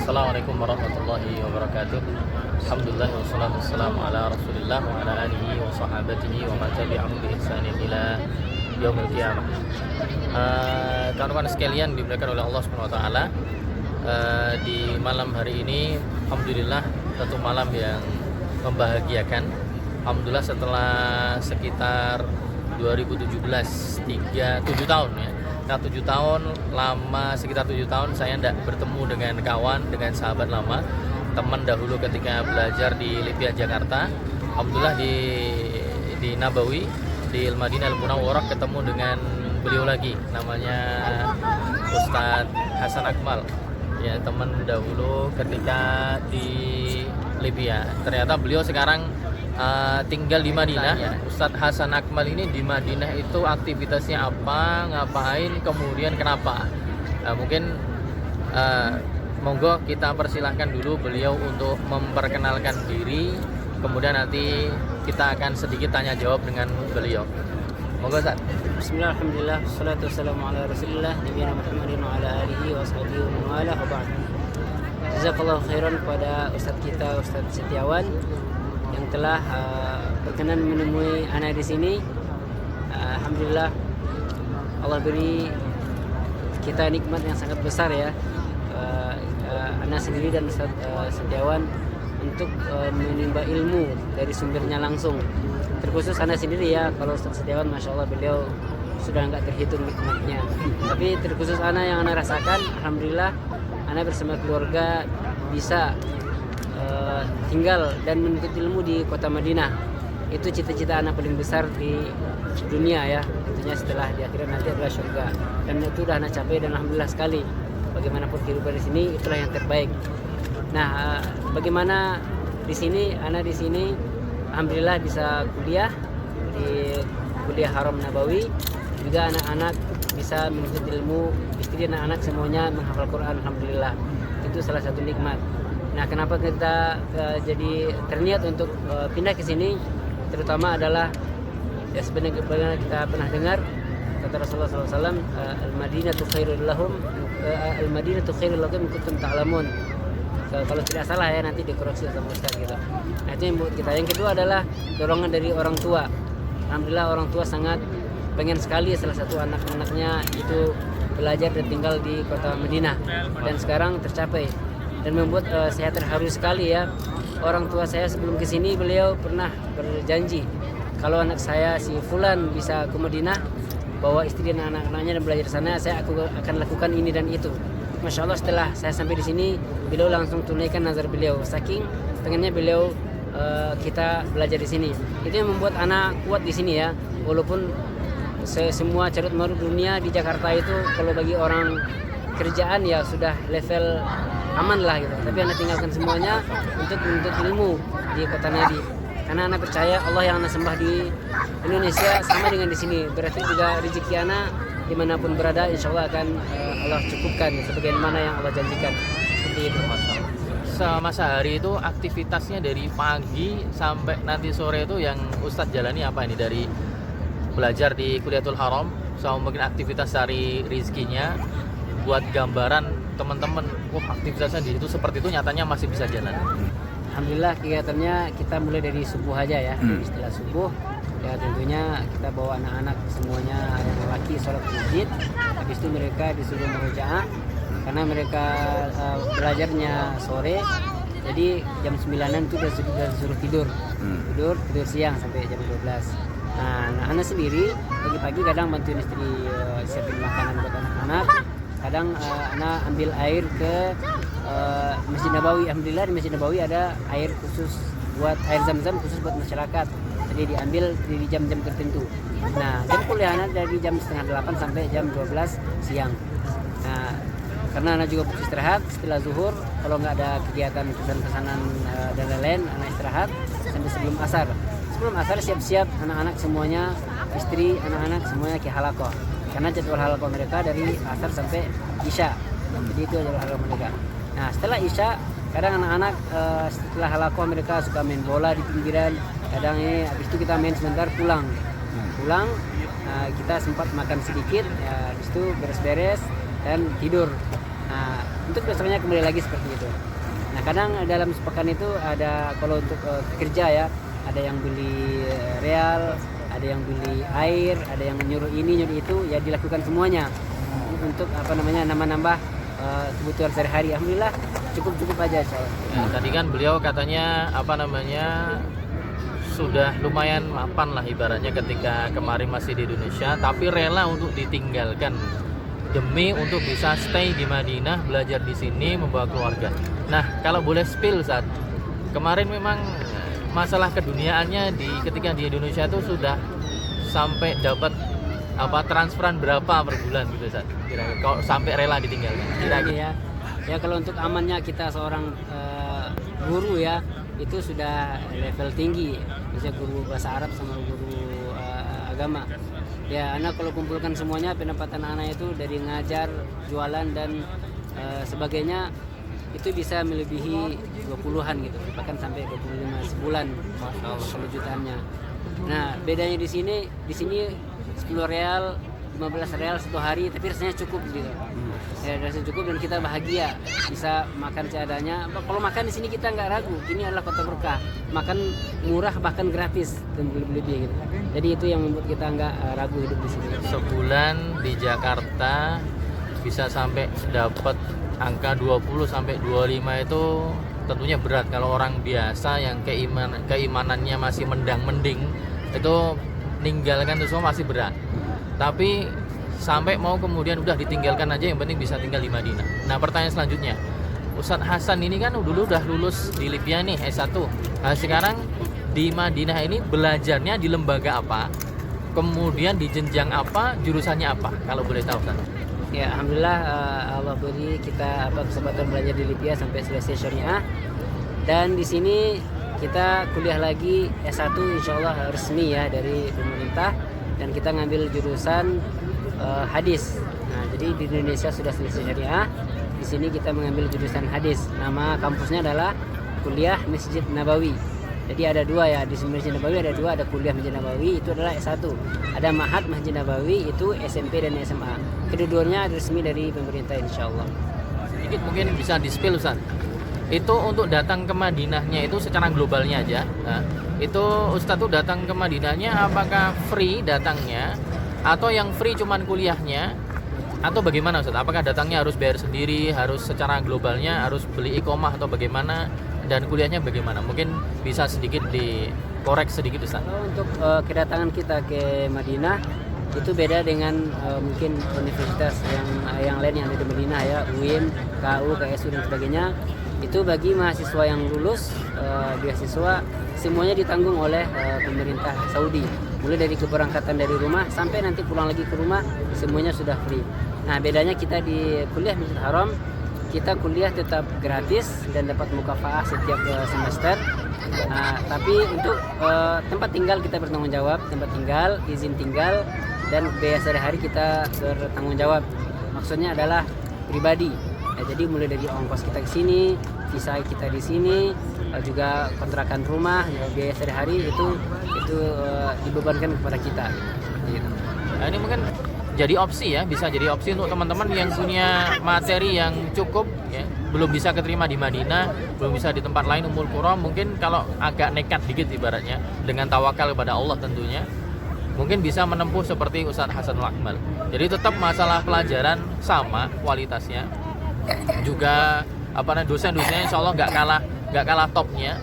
Assalamualaikum warahmatullahi wabarakatuh. Alhamdulillah wassalatu wassalamu ala Rasulillah wa ala alihi wa sahabatihi wa man tabi'ahum bi ihsanin ila yaumil qiyamah. Kawan-kawan sekalian dimuliakan oleh Allah Subhanahu wa taala. Di malam hari ini alhamdulillah satu malam yang membahagiakan. Alhamdulillah setelah sekitar 2017 7 tahun ya. Nah 7 tahun lama, sekitar 7 tahun saya tidak bertemu dengan kawan, dengan sahabat lama, teman dahulu ketika belajar di Libya Jakarta. Alhamdulillah di Nabawi, di Al-Madinah Al-Munawwarah ketemu dengan beliau lagi, namanya Ustadz Hasan Akmal. Ya, teman dahulu ketika di Libya. Ternyata beliau sekarang tinggal di Madinah. Ya. Ustadz Hasan Akmal ini di Madinah itu aktivitasnya apa, ngapain, kemudian kenapa? Mungkin monggo kita persilahkan dulu beliau untuk memperkenalkan diri, kemudian nanti kita akan sedikit tanya jawab dengan beliau. Monggo Ustaz. Bismillah, alhamdulillah, wassalatu wassalamu ala rasulillah nabiyina Muhammadin wa ala alihi wa sahbihi wa man wala wa ba'd. Jazakallahu khairan kepada Ustadz kita, Ustadz Setiawan, yang telah berkenan menemui ana di sini. Alhamdulillah, Allah beri kita nikmat yang sangat besar ya. Ana sendiri dan Ustaz Setiawan untuk menimba ilmu dari sumbernya langsung. Terkhusus ana sendiri ya, kalau Ustaz Setiawan masya Allah beliau sudah nggak terhitung nikmatnya. Tapi terkhusus ana yang ana rasakan, alhamdulillah ana bersama keluarga bisa tinggal dan menuntut ilmu di kota Madinah. Itu cita-cita anak paling besar di dunia ya. Tentunya setelah di akhirat nanti adalah surga. Dan itu udah anak capai dan alhamdulillah sekali. Bagaimanapun kehidupan di sini itulah yang terbaik. Nah, bagaimana di sini? Anak di sini alhamdulillah bisa kuliah di Kuliah Haram Nabawi. Juga anak-anak bisa menuntut ilmu. Istri dan anak-anak semuanya menghafal Quran, alhamdulillah. Itu salah satu nikmat. Nah, kenapa kita jadi terniat untuk pindah ke sini? Terutama adalah ya sebenarnya kita pernah dengar kata Rasulullah SAW, Al-Madinatu khairul lahum, Al-Madinatu khairul lakum in kuntum ta'lamun. Kalau tidak salah ya, nanti dikoreksi sama Ustaz gitu. Nah, itu yang buat kita. Yang kedua adalah dorongan dari orang tua. Alhamdulillah orang tua sangat pengen sekali salah satu anak-anaknya itu belajar dan tinggal di kota Madinah, dan sekarang tercapai. Dan membuat saya terharu sekali ya. Orang tua saya sebelum kesini beliau pernah berjanji, kalau anak saya si Fulan bisa ke Madinah, bawa istri dan anak-anaknya dan belajar di sana, aku akan lakukan ini dan itu. Masya Allah setelah saya sampai di sini, beliau langsung tunaikan nazar beliau. Saking pengennya beliau kita belajar di sini. Itu yang membuat anak kuat di sini ya. Walaupun semua carut marut dunia di Jakarta itu kalau bagi orang kerjaan ya sudah level aman lah gitu, tapi anak tinggalkan semuanya untuk menuntut ilmu di kota Nabi, karena anak percaya Allah yang anak sembah di Indonesia sama dengan di sini. Berarti juga rezeki anak dimanapun berada insya Allah akan Allah cukupkan sebagaimana yang Allah janjikan. Seperti itu. Selama sehari itu aktivitasnya dari pagi sampai nanti sore itu yang Ustadz jalani apa ini? Dari belajar di Kuliatul Haram sama mungkin aktivitas cari rizkinya, buat gambaran teman-teman, aktivitasnya di situ seperti itu nyatanya masih bisa jalan. Alhamdulillah kegiatannya kita mulai dari subuh aja ya. Setelah subuh ya tentunya kita bawa anak-anak semuanya yang laki sholat masjid. Habis itu mereka disuruh merojaah karena mereka belajarnya sore. Jadi jam 9-an itu sudah disuruh tidur siang sampai jam 12. Nah, anak sendiri pagi-pagi kadang bantuin istri siapin makanan buat anak-anak. Kadang anak ambil air ke Masjid Nabawi. Alhamdulillah di Masjid Nabawi ada air khusus buat air zam-zam khusus buat masyarakat. Jadi diambil di jam-jam tertentu. Nah, jam kuliah anak dari jam 7:30 sampai jam 12 siang. Nah, karena anak juga butuh istirahat setelah zuhur. Kalau nggak ada kegiatan pesanan-pesanan dan lain-lain, anak istirahat sampai sebelum asar. Sebelum asar siap-siap anak-anak semuanya, istri, anak-anak semuanya ke halaqah. Karena jadwal halaqah mereka dari asar sampai isya. Jadi itu jadwal halaqah mereka. Nah setelah isya, kadang anak-anak setelah halaqah mereka suka main bola di pinggiran. Kadang ini habis itu kita main sebentar pulang. Kita sempat makan sedikit, ya, habis itu beres-beres dan tidur. Nah untuk besoknya kembali lagi seperti itu. Nah kadang dalam sepekan itu ada kalau untuk kerja ya, ada yang beli real, ada yang beli air, ada yang nyuruh ini nyuruh itu, ya dilakukan semuanya untuk nambah kebutuhan sehari-hari. Alhamdulillah cukup aja coy. Ya, tadi kan beliau katanya sudah lumayan mapan lah ibaratnya ketika kemarin masih di Indonesia, tapi rela untuk ditinggalkan demi untuk bisa stay di Madinah, belajar di sini, membawa keluarga. Nah, kalau boleh spill saat kemarin memang masalah keduniaannya ketika di Indonesia itu sudah sampai dapat transferan berapa per bulan gitu Ustaz? Kira-kira kalau sampai rela ditinggalkan. Kira-kira ya kalau untuk amannya kita seorang guru ya, itu sudah level tinggi, misalnya guru bahasa Arab sama guru agama. Ya, anak kalau kumpulkan semuanya pendapatan anak itu dari ngajar, jualan dan sebagainya itu bisa melebihi 20-an gitu, bahkan sampai 25 sebulan kalau jutaannya. Nah, bedanya di sini 10 real, 15 real satu hari, tapi rasanya cukup gitu. Ya, rasanya cukup dan kita bahagia bisa makan seadanya. Kalau makan di sini kita nggak ragu, ini adalah kota berkah, makan murah bahkan gratis dan lebih gitu. Jadi itu yang membuat kita nggak ragu hidup di sini. Sebulan di Jakarta bisa sampai dapat angka 20 sampai 25 itu tentunya berat kalau orang biasa yang keimanannya masih mendang-mending, itu ninggalkan itu semua masih berat. Tapi sampai mau kemudian udah ditinggalkan aja, yang penting bisa tinggal di Madinah. Nah, pertanyaan selanjutnya, Ustadz Hasan ini kan dulu udah lulus di Libya nih S1. Nah, sekarang di Madinah ini belajarnya di lembaga apa? Kemudian di jenjang apa? Jurusannya apa? Kalau boleh tahu Ustadz. Ya, alhamdulillah Allah beri kita kesempatan belajar di Libya sampai selesai syariah. Dan di sini kita kuliah lagi S1 insyaallah resmi ya dari pemerintah, dan kita ngambil jurusan hadis. Nah, jadi di Indonesia sudah selesai syariah, di sini kita mengambil jurusan hadis. Nama kampusnya adalah Kuliah Masjid Nabawi. Jadi ada dua ya, di Masjid Nabawi ada dua, ada Kuliah Masjid Nabawi itu adalah S1. Ada Ma'had Masjid Nabawi itu SMP dan SMA. Kedua-duanya resmi dari pemerintah insyaallah. Sedikit mungkin bisa di-spill Ustaz. Itu untuk datang ke Madinahnya itu secara globalnya aja. Nah, itu Ustaz tuh datang ke Madinahnya apakah free datangnya, atau yang free cuman kuliahnya, atau bagaimana Ustaz? Apakah datangnya harus bayar sendiri, harus secara globalnya harus beli iqomah atau bagaimana, dan kuliahnya bagaimana? Mungkin bisa sedikit dikorek sedikit Ustaz. Untuk kedatangan kita ke Madinah itu beda dengan mungkin universitas yang lain yang ada di Madinah ya, UIN, KU, KSU dan sebagainya. Itu bagi mahasiswa yang lulus beasiswa semuanya ditanggung oleh pemerintah Saudi. Mulai dari keberangkatan dari rumah sampai nanti pulang lagi ke rumah semuanya sudah free. Nah, bedanya kita di kuliah Masjidil Haram, kita kuliah tetap gratis dan dapat mukafaah setiap semester. Nah, tapi untuk tempat tinggal kita bertanggung jawab, tempat tinggal, izin tinggal dan biaya sehari-hari kita bertanggung jawab. Maksudnya adalah pribadi. Nah, jadi mulai dari ongkos kita ke sini, visa kita di sini, juga kontrakan rumah, biaya sehari-hari itu dibebankan kepada kita. Gitu. Nah, ini mungkin jadi opsi ya, bisa jadi opsi untuk teman-teman yang punya materi yang cukup ya, belum bisa keterima di Madinah, belum bisa di tempat lain Ummul Qura, mungkin kalau agak nekat dikit ibaratnya dengan tawakal kepada Allah tentunya, mungkin bisa menempuh seperti Ustadz Hasanul Akmal. Jadi tetap masalah pelajaran sama kualitasnya, juga dosen-dosennya insya Allah nggak kalah topnya.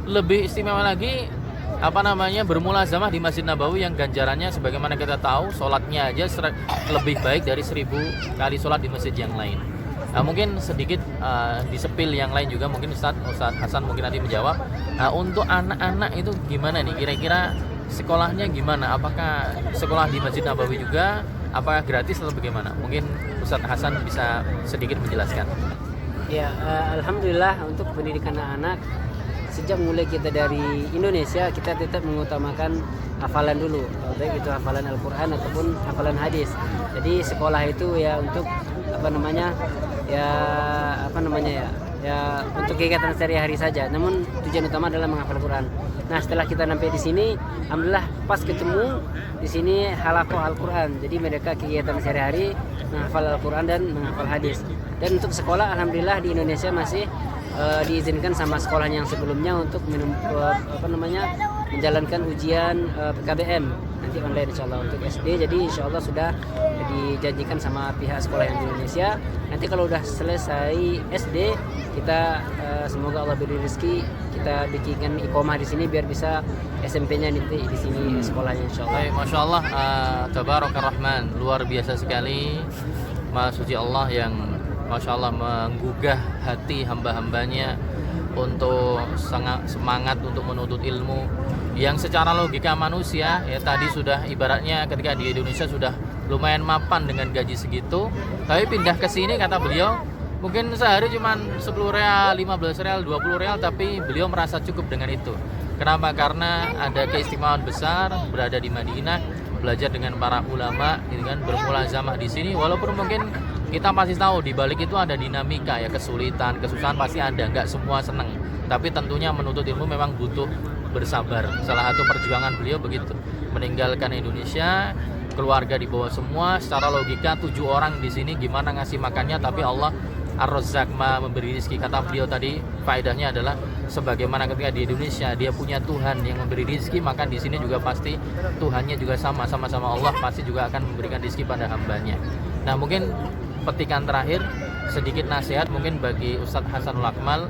Lebih istimewa lagi bermulazamah di Masjid Nabawi yang ganjarannya sebagaimana kita tahu sholatnya aja lebih baik dari 1000 kali sholat di masjid yang lain. Nah, mungkin sedikit disepil yang lain juga, mungkin Ustadz Hasan mungkin nanti menjawab. Nah, untuk anak-anak itu gimana nih kira-kira sekolahnya gimana? Apakah sekolah di Masjid Nabawi juga? Apakah gratis atau bagaimana? Mungkin Ustadz Hasan bisa sedikit menjelaskan. Ya, alhamdulillah untuk pendidikan anak-anak sejak mulai kita dari Indonesia kita tetap mengutamakan hafalan dulu, baik itu hafalan Al-Quran ataupun hafalan hadis. Jadi sekolah itu ya untuk ya untuk kegiatan sehari-hari saja, namun tujuan utama adalah menghafal Quran. Nah, setelah kita sampai di sini, alhamdulillah pas ketemu di sini halaqah Al-Quran. Jadi mereka kegiatan sehari-hari menghafal Al-Quran dan menghafal hadis. Dan untuk sekolah, alhamdulillah di Indonesia masih diizinkan sama sekolah yang sebelumnya untuk menjalankan ujian PKBM nanti online insyaallah untuk SD. Jadi insyaallah sudah dijanjikan sama pihak sekolah yang di Indonesia. Nanti kalau udah selesai SD, kita semoga Allah beri rezeki, kita bikinkan iqomah di sini biar bisa SMP-nya nanti di sini sekolahnya insyaallah. Baik, masya Allah, tabarakar rahman, luar biasa sekali. Maha suci Allah yang masya Allah menggugah hati hamba-hambanya untuk sangat semangat untuk menuntut ilmu yang secara logika manusia ya tadi sudah ibaratnya ketika di Indonesia sudah lumayan mapan dengan gaji segitu, tapi pindah ke sini kata beliau mungkin sehari cuma 10 real, 15 real, 20 real, tapi beliau merasa cukup dengan itu. Kenapa? Karena ada keistimewaan besar berada di Madinah, belajar dengan para ulama, gitu kan, bermulazamah di sini. Walaupun mungkin kita pasti tahu di balik itu ada dinamika ya, kesulitan, kesusahan pasti ada, nggak semua seneng. Tapi tentunya menuntut ilmu memang butuh bersabar. Salah satu perjuangan beliau begitu, meninggalkan Indonesia, keluarga dibawa semua. Secara logika 7 orang di sini gimana ngasih makannya, tapi Allah Ar-Razzaq memberi rezeki. Kata beliau tadi faedahnya adalah sebagaimana ketika di Indonesia dia punya Tuhan yang memberi rezeki, maka di sini juga pasti Tuhannya juga sama-sama Allah pasti juga akan memberikan rezeki pada hambanya. Nah, mungkin petikan terakhir sedikit nasihat mungkin bagi Ustadz Hasanul Akmal,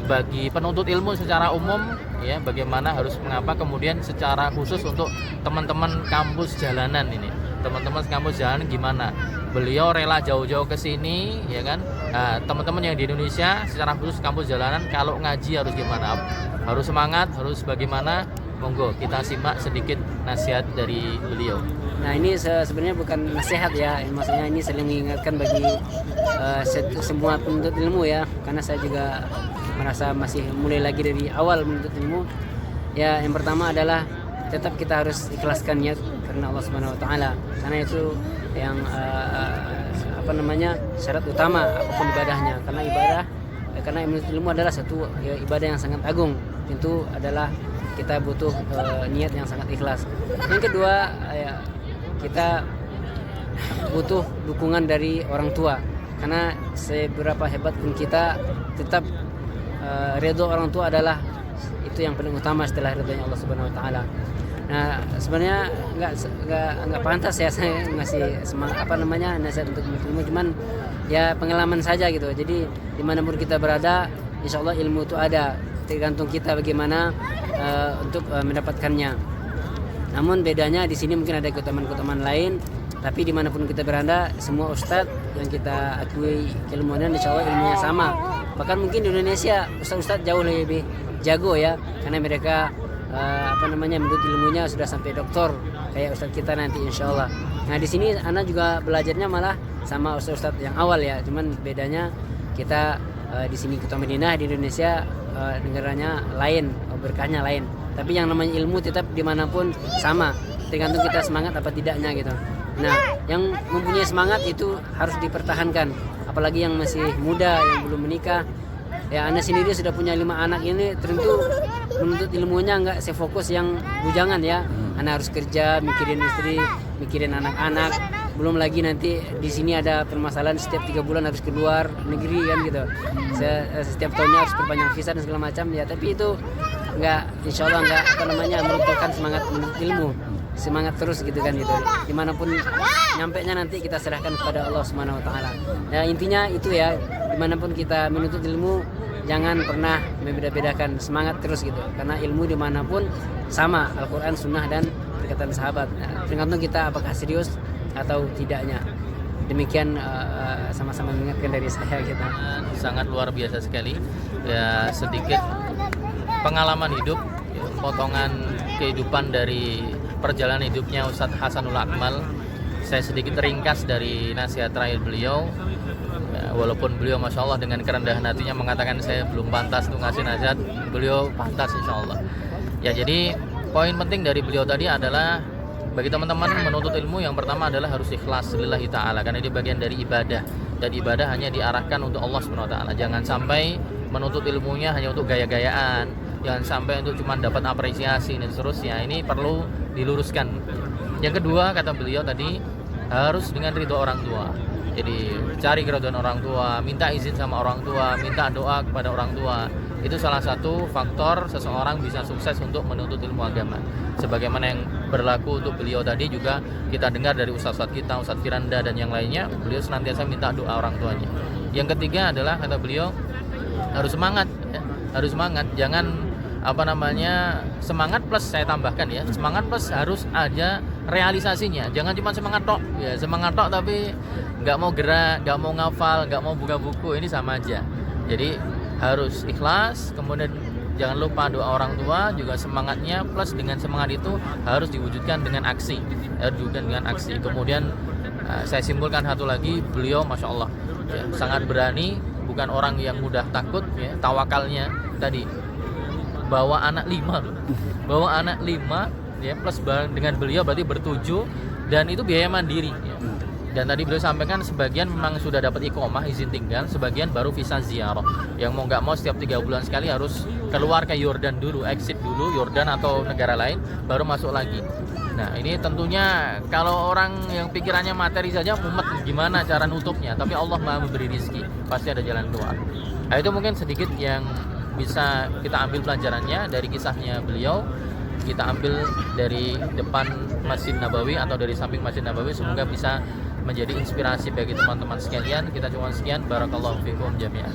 bagi penuntut ilmu secara umum ya, bagaimana harus mengapa, kemudian secara khusus untuk teman-teman kampus jalanan ini. Teman-teman kampus jalanan gimana? Beliau rela jauh-jauh ke sini ya kan. Nah, teman-teman yang di Indonesia secara khusus kampus jalanan kalau ngaji harus gimana? Harus semangat, harus bagaimana? Monggo kita simak sedikit nasihat dari beliau. Nah, ini sebenarnya bukan nasihat ya, maksudnya ini saling mengingatkan bagi semua penuntut ilmu ya, karena saya juga merasa masih mulai lagi dari awal menuntut ilmu. Ya, yang pertama adalah tetap kita harus ikhlaskan niat karena Allah Subhanahu wa taala. Karena itu yang syarat utama apapun ibadahnya. Karena menuntut ilmu adalah satu ya, ibadah yang sangat agung. Itu adalah kita butuh niat yang sangat ikhlas. Yang kedua, ya, kita butuh dukungan dari orang tua. Karena seberapa hebat pun kita, tetap ridho orang tua adalah itu yang paling utama setelah ridhonya Allah Subhanahu wa taala. Nah, sebenarnya enggak pantas ya saya ngasih nasihat untuk ilmu, cuman ya pengalaman saja gitu. Jadi dimanapun kita berada, insya Allah ilmu itu ada, tergantung kita bagaimana untuk mendapatkannya. Namun bedanya di sini mungkin ada keutamaan-keutamaan lain, tapi dimanapun kita berada, semua ustadz yang kita akui keilmuannya insya Allah ilmunya sama. Bahkan mungkin di Indonesia ustadz jauh lebih jago ya, karena mereka menurut ilmunya sudah sampai doktor kayak ustadz kita nanti insya Allah. Nah, di sini anak juga belajarnya malah sama ustadz yang awal ya, cuman bedanya kita di sini Kota Madinah, di Indonesia negaranya lain, berkahnya lain. Tapi yang namanya ilmu tetap dimanapun sama, tergantung kita semangat apa tidaknya gitu. Nah, yang mempunyai semangat itu harus dipertahankan, apalagi yang masih muda, yang belum menikah. Ya, Anda sendiri sudah punya 5 anak ini, tentu menuntut ilmunya nggak sefokus yang bujangan ya. Anda harus kerja, mikirin istri, mikirin anak-anak. Belum lagi nanti di sini ada permasalahan setiap 3 bulan harus keluar negeri kan gitu. Setiap tahunnya harus perpanjang visa dan segala macam ya. Tapi itu nggak, insya Allah nggak meruntuhkan semangat menuntut ilmu. Semangat terus gitu kan gitu. Dimanapun nyampenya nanti kita serahkan kepada Allah Subhanahu wa taala. Ya, intinya itu ya, dimanapun kita menuntut ilmu jangan pernah membeda-bedakan, semangat terus gitu. Karena ilmu dimanapun sama, Al-Quran, Sunnah dan perkataan sahabat. Nah, tergantung kita apakah serius atau tidaknya. Demikian sama-sama mengingatkan dari saya gitu. Sangat luar biasa sekali ya, sedikit pengalaman hidup ya, potongan kehidupan dari perjalanan hidupnya Ustadz Hasanul Akmal. Saya sedikit ringkas dari nasihat terakhir beliau ya, walaupun beliau Masya Allah dengan kerendahan hatinya mengatakan saya belum pantas untuk ngasih nasihat, beliau pantas insya Allah ya. Jadi poin penting dari beliau tadi adalah bagi teman-teman menuntut ilmu, yang pertama adalah harus ikhlas lillahi ta'ala, karena ini bagian dari ibadah. dan ibadah hanya diarahkan untuk Allah Subhanahu wa taala. Jangan sampai menuntut ilmunya hanya untuk gaya-gayaan, jangan sampai untuk cuma dapat apresiasi dan seterusnya. Ini perlu diluruskan. Yang kedua, kata beliau tadi, harus dengan ridho orang tua. Jadi cari keridhaan orang tua, minta izin sama orang tua, minta doa kepada orang tua. Itu salah satu faktor seseorang bisa sukses untuk menuntut ilmu agama. Sebagaimana yang berlaku untuk beliau tadi, juga kita dengar dari ustaz-ustaz kita, Ustaz Firanda dan yang lainnya, beliau senantiasa minta doa orang tuanya. Yang ketiga adalah, kata beliau, harus semangat ya. Harus semangat, jangan semangat plus, saya tambahkan ya, semangat plus harus ada realisasinya. Jangan cuma semangat tok ya, semangat tok tapi nggak mau gerak, nggak mau ngafal, nggak mau buka buku, ini sama aja. Jadi harus ikhlas, kemudian jangan lupa doa orang tua, juga semangatnya plus dengan semangat itu harus diwujudkan dengan aksi, Kemudian saya simpulkan satu lagi, beliau masya Allah ya, sangat berani, bukan orang yang mudah takut ya. Tawakalnya tadi bawa anak 5 ya, plus dengan beliau berarti bertujuh, dan itu biaya mandiri ya. Dan tadi beliau sampaikan sebagian memang sudah dapat iqomah, izin tinggal, sebagian baru visa ziarah. Yang mau nggak mau setiap 3 bulan sekali harus keluar ke Yordan dulu, exit dulu Yordan atau negara lain, baru masuk lagi. Nah ini tentunya kalau orang yang pikirannya materi saja mumet, gimana cara nutupnya. Tapi Allah Maha memberi rezeki, pasti ada jalan keluar. Nah, itu mungkin sedikit yang bisa kita ambil pelajarannya dari kisahnya beliau. Kita ambil dari depan Masjid Nabawi atau dari samping Masjid Nabawi, semoga bisa menjadi inspirasi bagi teman-teman sekalian. Kita cuma sekian, barakallahu fikum jami'an.